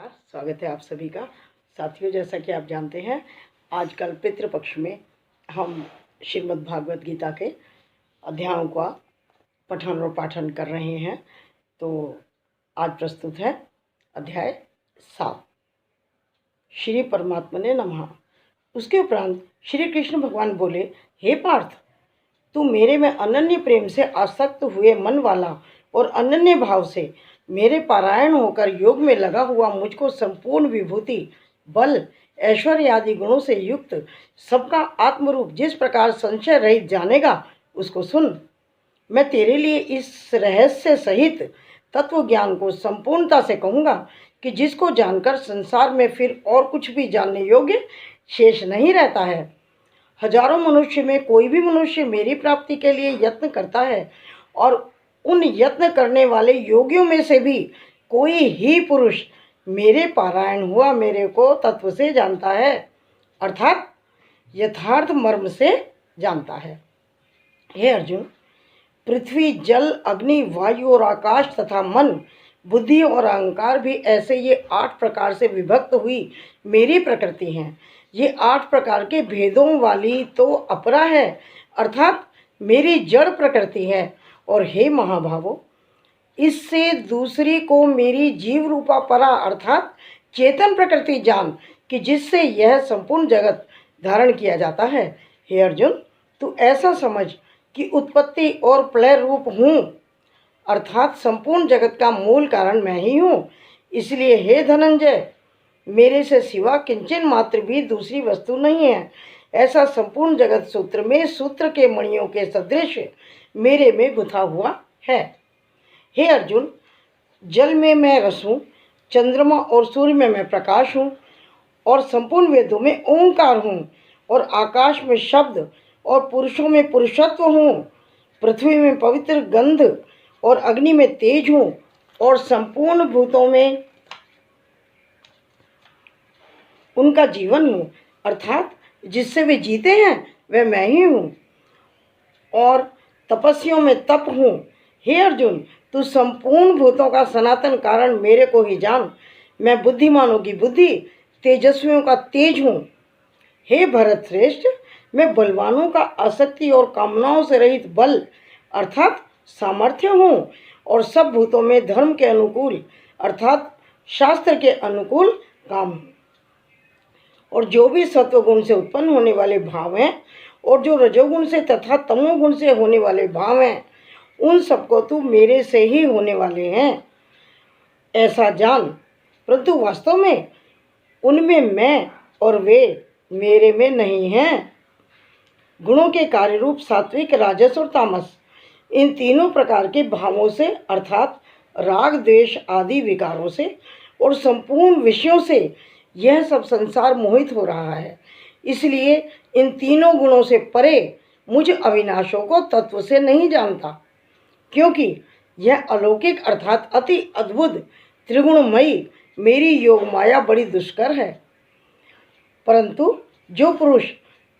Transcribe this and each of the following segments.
नमस्कार, स्वागत है आप सभी का। साथियों, जैसा कि आप जानते हैं, आजकल पितृपक्ष में हम श्रीमद् भागवत गीता के अध्यायों का पठन और पाठन कर रहे हैं। तो आज प्रस्तुत है अध्याय 7, श्री परमात्मने नमः। उसके उपरांत श्री कृष्ण भगवान बोले, हे पार्थ, तू मेरे में अनन्य प्रेम से आसक्त हुए मन वाला और अनन्य भाव से मेरे पारायण होकर योग में लगा हुआ मुझको संपूर्ण विभूति, बल, ऐश्वर्य आदि गुणों से युक्त सबका आत्मरूप जिस प्रकार संशय रहित जानेगा, उसको सुन। मैं तेरे लिए इस रहस्य सहित तत्व ज्ञान को संपूर्णता से कहूँगा कि जिसको जानकर संसार में फिर और कुछ भी जानने योग्य शेष नहीं रहता है। हजारों मनुष्य में कोई भी मनुष्य मेरी प्राप्ति के लिए यत्न करता है और उन यत्न करने वाले योगियों में से भी कोई ही पुरुष मेरे पारायण हुआ मेरे को तत्व से जानता है, अर्थात यथार्थ मर्म से जानता है। हे अर्जुन, पृथ्वी, जल, अग्नि, वायु और आकाश तथा मन, बुद्धि और अहंकार भी ऐसे ये 8 प्रकार से विभक्त हुई मेरी प्रकृति हैं। ये 8 प्रकार के भेदों वाली तो अपरा है, अर्थात मेरी जड़ प्रकृति है। और हे महाभावो, इससे दूसरी को मेरी जीव रूपा परा अर्थात चेतन प्रकृति जान कि जिससे यह संपूर्ण जगत धारण किया जाता है। हे अर्जुन, तू ऐसा समझ कि उत्पत्ति और प्रलय रूप हूँ, अर्थात संपूर्ण जगत का मूल कारण मैं ही हूँ। इसलिए हे धनंजय, मेरे से सिवा किंचन मात्र भी दूसरी वस्तु नहीं है। ऐसा संपूर्ण जगत सूत्र में सूत्र के मणियों के सदृश मेरे में गुथा हुआ है। हे अर्जुन, जल में मैं रस हूँ, चंद्रमा और सूर्य में मैं प्रकाश हूँ, और संपूर्ण वेदों में ओंकार हूँ, और आकाश में शब्द और पुरुषों में पुरुषत्व हूँ, पृथ्वी में पवित्र गंध और अग्नि में तेज हूँ, और संपूर्ण भूतों में उनका जीवन हूँ, अर्थात जिससे वे जीते हैं वह मैं ही हूँ, और तपस्वियों में तप हूँ। हे अर्जुन, तू संपूर्ण भूतों का सनातन कारण मेरे को ही जान। मैं बुद्धिमानों की बुद्धि, तेजस्वियों का तेज हूँ। हे भरत श्रेष्ठ, मैं बलवानों का आसक्ति और कामनाओं से रहित बल अर्थात सामर्थ्य हूँ, और सब भूतों में धर्म के अनुकूल अर्थात शास्त्र के अनुकूल काम हूँ। और जो भी सत्वगुण से उत्पन्न होने वाले भाव हैं और जो रजोगुण से तथा तमोगुण से होने वाले भाव हैं, उन सबको तू मेरे से ही होने वाले हैं, ऐसा जान। परंतु वास्तव में उनमें मैं और वे मेरे में नहीं हैं। गुणों के कार्य रूप सात्विक, राजस और तामस, इन तीनों प्रकार के भावों से अर्थात राग, द्वेष आदि विकारों से और संपूर्ण विषयों से यह सब संसार मोहित हो रहा है। इसलिए इन तीनों गुणों से परे मुझ अविनाशों को तत्व से नहीं जानता, क्योंकि यह अलौकिक अर्थात अति अद्भुत त्रिगुणमयी मेरी योग माया बड़ी दुष्कर है। परंतु जो पुरुष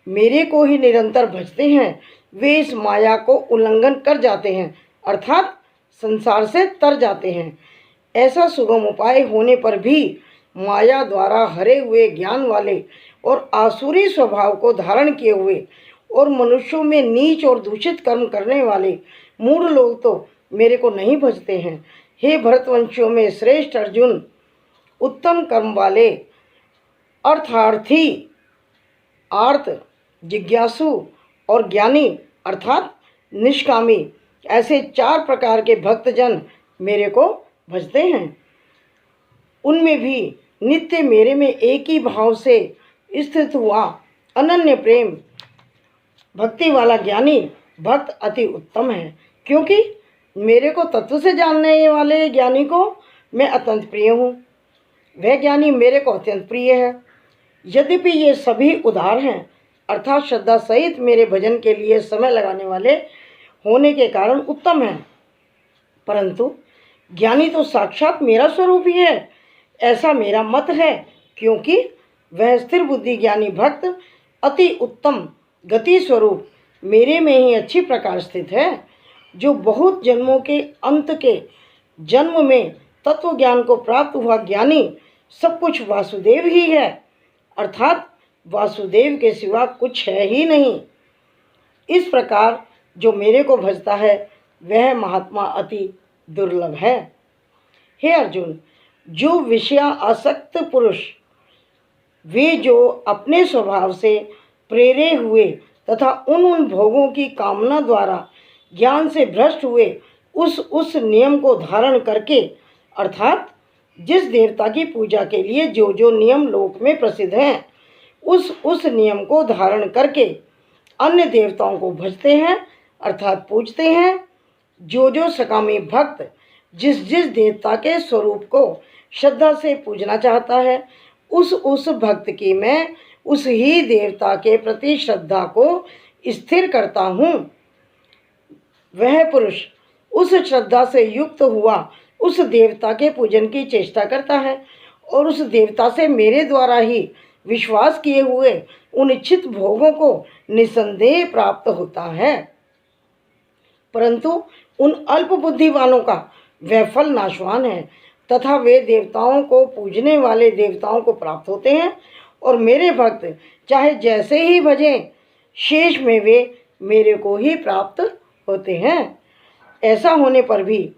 मेरे को ही निरंतर भजते हैं, वे इस माया को उल्लंघन कर जाते हैं, अर्थात संसार से तर जाते हैं। ऐसा सुगम उपाय होने पर भी माया द्वारा हरे हुए ज्ञान वाले और आसुरी स्वभाव को धारण किए हुए और मनुष्यों में नीच और दूषित कर्म करने वाले मूढ़ लोग तो मेरे को नहीं भजते हैं। हे भरतवंशियों में श्रेष्ठ अर्जुन, उत्तम कर्म वाले अर्थार्थी, आर्त, जिज्ञासु और ज्ञानी अर्थात निष्कामी, ऐसे 4 प्रकार के भक्तजन मेरे को भजते हैं। उनमें भी नित्य मेरे में एक ही भाव से स्थित हुआ अनन्य प्रेम भक्ति वाला ज्ञानी भक्त अति उत्तम है, क्योंकि मेरे को तत्व से जानने वाले ज्ञानी को मैं अत्यंत प्रिय हूँ। वह ज्ञानी मेरे को अत्यंत प्रिय है। यद्यपि ये सभी उदार हैं, अर्थात श्रद्धा सहित मेरे भजन के लिए समय लगाने वाले होने के कारण उत्तम हैं, परंतु ज्ञानी तो साक्षात मेरा स्वरूप ही है, ऐसा मेरा मत है, क्योंकि वह स्थिर बुद्धि ज्ञानी भक्त अति उत्तम गति स्वरूप मेरे में ही अच्छी प्रकार स्थित है, जो बहुत जन्मों के अंत के जन्म में तत्व ज्ञान को प्राप्त हुआ ज्ञानी सब कुछ वासुदेव ही है, अर्थात वासुदेव के सिवा कुछ है ही नहीं। इस प्रकार जो मेरे को भजता है वह महात्मा अति दुर्लभ है। हे अर्जुन, जो विषया आसक्त पुरुष, वे जो अपने स्वभाव से प्रेरे हुए तथा उन भोगों की कामना द्वारा ज्ञान से भ्रष्ट हुए, उस नियम को धारण करके, अर्थात जिस देवता की पूजा के लिए जो जो नियम लोक में प्रसिद्ध हैं, उस नियम को धारण करके अन्य देवताओं को भजते हैं, अर्थात पूजते हैं। जो जो सकामी भक्त जिस जिस देवता के स्वरूप को श्रद्धा से पूजना चाहता है, उस भक्त की मैं उस ही देवता के प्रति श्रद्धा को स्थिर करता हूँ। वह पुरुष उस श्रद्धा से युक्त हुआ उस देवता के पूजन की चेष्टा करता है और उस देवता से मेरे द्वारा ही विश्वास किए हुए उन इच्छित भोगों को निसंदेह प्राप्त होता है। परंतु उन अल्प बुद्धि वालों का वह फल नाशवान है तथा वे देवताओं को पूजने वाले देवताओं को प्राप्त होते हैं और मेरे भक्त चाहे जैसे ही भजें, शेष में वे मेरे को ही प्राप्त होते हैं। ऐसा होने पर भी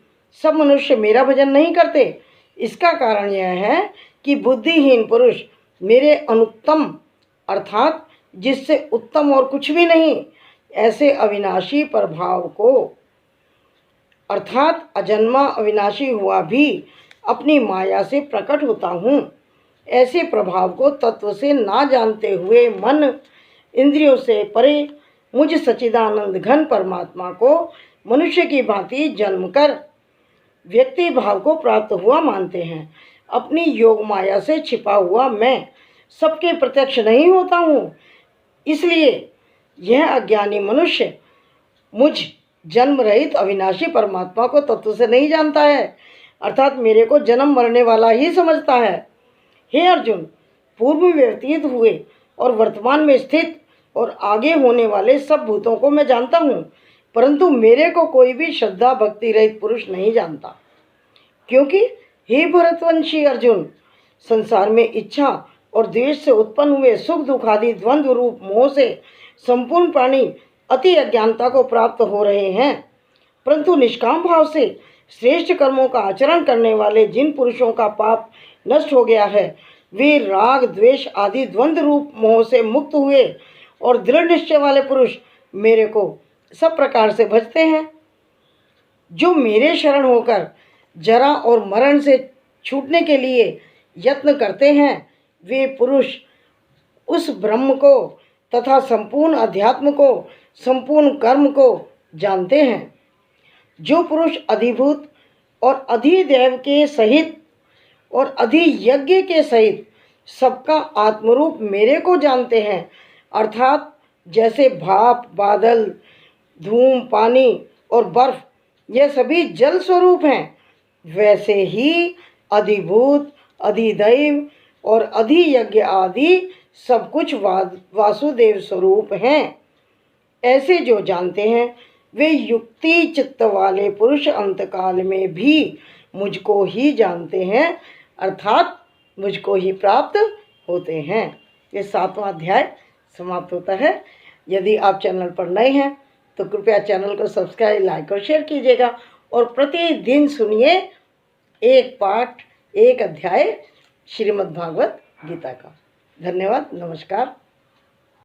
सब मनुष्य मेरा भजन नहीं करते। इसका कारण यह है कि बुद्धिहीन पुरुष मेरे अनुत्तम, अर्थात जिससे उत्तम और कुछ भी नहीं, ऐसे अविनाशी प्रभाव को, अर्थात अजन्मा अविनाशी हुआ भी अपनी माया से प्रकट होता हूँ, ऐसे प्रभाव को तत्व से ना जानते हुए मन इंद्रियों से परे मुझ सच्चिदानंद घन परमात्मा को मनुष्य की भांति जन्म कर व्यक्ति भाव को प्राप्त हुआ मानते हैं। अपनी योग माया से छिपा हुआ मैं सबके प्रत्यक्ष नहीं होता हूँ। इसलिए यह अज्ञानी मनुष्य मुझ जन्म रहित अविनाशी परमात्मा को तत्व से नहीं जानता है, अर्थात मेरे को जन्म मरने वाला ही समझता है। हे अर्जुन, पूर्व में व्यतीत हुए और वर्तमान में स्थित और आगे होने वाले सब भूतों को मैं जानता हूँ, परंतु मेरे को कोई भी श्रद्धा भक्ति रहित पुरुष नहीं जानता। क्योंकि हे भरतवंशी अर्जुन, संसार में इच्छा और द्वेष से उत्पन्न हुए सुख दुख आदि द्वंद्व रूप मोह से संपूर्ण प्राणी अति अज्ञानता को प्राप्त हो रहे हैं, परंतु निष्काम भाव से श्रेष्ठ कर्मों का आचरण करने वाले जिन पुरुषों का पाप नष्ट हो गया है, वे राग द्वेष आदि द्वंद्व रूप मोह से मुक्त हुए और दृढ़ निश्चय वाले पुरुष मेरे को सब प्रकार से भजते हैं। जो मेरे शरण होकर जरा और मरण से छूटने के लिए यत्न करते हैं, वे पुरुष उस ब्रह्म को तथा संपूर्ण अध्यात्म को, संपूर्ण कर्म को जानते हैं। जो पुरुष अधिभूत और अधिदैव के सहित और अधियज्ञ के सहित सबका आत्मरूप मेरे को जानते हैं, अर्थात जैसे भाप, बादल, धूम, पानी और बर्फ ये सभी जल स्वरूप हैं, वैसे ही अधिभूत, अधिदैव और अधियज्ञ आदि सब कुछ वासुदेव स्वरूप हैं। ऐसे जो जानते हैं वे युक्ति चित्त वाले पुरुष अंतकाल में भी मुझको ही जानते हैं, अर्थात मुझको ही प्राप्त होते हैं। ये 7वां अध्याय समाप्त होता है। यदि आप चैनल पर नए हैं तो कृपया चैनल को सब्सक्राइब, लाइक और शेयर कीजिएगा और प्रतिदिन सुनिए एक पाठ, एक अध्याय श्रीमद् भागवत गीता का। धन्यवाद, नमस्कार।